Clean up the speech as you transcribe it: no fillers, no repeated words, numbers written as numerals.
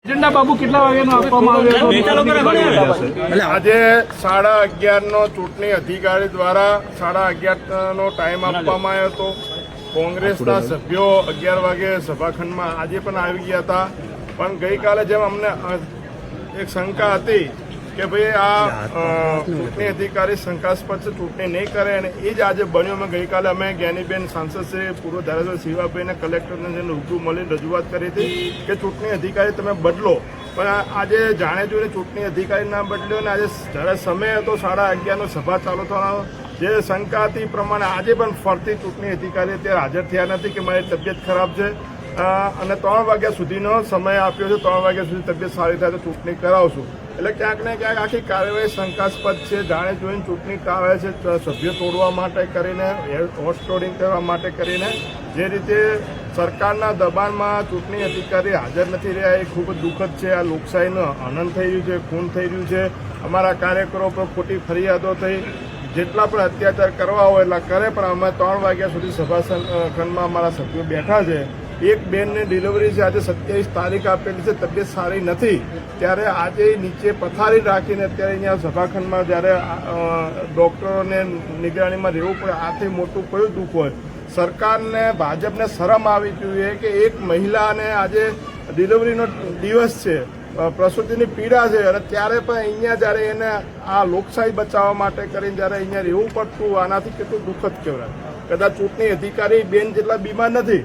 Agenda Babu કેટલા વાગ્યાનો આપવામાં આવ્યો હતો? આજે 11:30 નો ચૂંટણી અધિકારી દ્વારા 11:30 નો ટાઈમ આપવામાં આવ્યો હતો. કોંગ્રેસના સભ્યો 11 વાગે સભાખંડમાં આજે પણ આવી ગયા હતા. પણ ગઈકાલે જેમ અમને એક શંકા હતી કે ભાઈ આ ચૂંટણી અધિકારી શંકાસ્પદ ચૂંટણી નહીં કરે અને એ જ આજે બન્યું. અમે ગઈકાલે અમે જ્ઞાનીબેન સાંસદ શ્રી પૂર્વ ધારાસભ્ય શિવાભાઈને કલેક્ટરને જઈને રૂબરૂ મળીને રજૂઆત કરી હતી કે ચૂંટણી અધિકારી તમે બદલો. પણ આજે જાણે જોઈને ચૂંટણી અધિકારી ના બદલ્યો અને આજે જ્યારે સમય હતો 11:30 નો સભા ચાલુ થવાનો જે શંકા હતી પ્રમાણે આજે પણ ફરતી ચૂંટણી અધિકારી અત્યારે હાજર થયા નથી કે મારી તબિયત ખરાબ છે અને 3 વાગ્યા સુધીનો સમય આપ્યો છે. 3 વાગ્યા સુધી તબિયત સારી થાય તો ચૂંટણી કરાવશું. એટલે ક્યાંક ને ક્યાંક આખી કાર્યવાહી શંકાસ્પદ છે. જાણે જોઈને ચૂંટણી કરાવે છે, સભ્યો તોડવા માટે કરીને, હોર્સ ટ્રેડિંગ કરવા માટે કરીને. જે રીતે સરકારના દબાણમાં ચૂંટણી અધિકારી હાજર નથી રહ્યા એ ખૂબ જ દુઃખદ છે. આ લોકશાહીનું હનન થઈ રહ્યું છે, ખૂન થઈ રહ્યું છે. અમારા કાર્યકરો પર ખોટી ફરિયાદો થઈ. જેટલા પણ અત્યાચાર કરવા હોય એટલા કરે, પણ અમે 3 વાગ્યા સુધી સભાખંડમાં અમારા સભ્યો બેઠા છે. એક બેનની ડિલિવરી છે, આજે 27 તારીખ આપેલી છે, તબિયત સારી નથી. ત્યારે આજે નીચે પથારી રાખીને અત્યારે અહીંયા સભાખંડમાં જ્યારે ડૉક્ટરોને નિગરાણીમાં રહેવું પડે, આથી મોટું કયું દુઃખ હોય. સરકારને, ભાજપને શરમ આવી જોઈએ કે એક મહિલાને આજે ડિલિવરીનો દિવસ છે, પ્રસૂતિની પીડા છે અને ત્યારે પણ અહીંયા જ્યારે એને આ લોકશાહી બચાવવા માટે કરીને જ્યારે અહીંયા રહેવું પડતું, આનાથી કેટલું દુઃખદ કહેવાય. કદાચ ચૂંટણી અધિકારી બેન જેટલા બીમાર નથી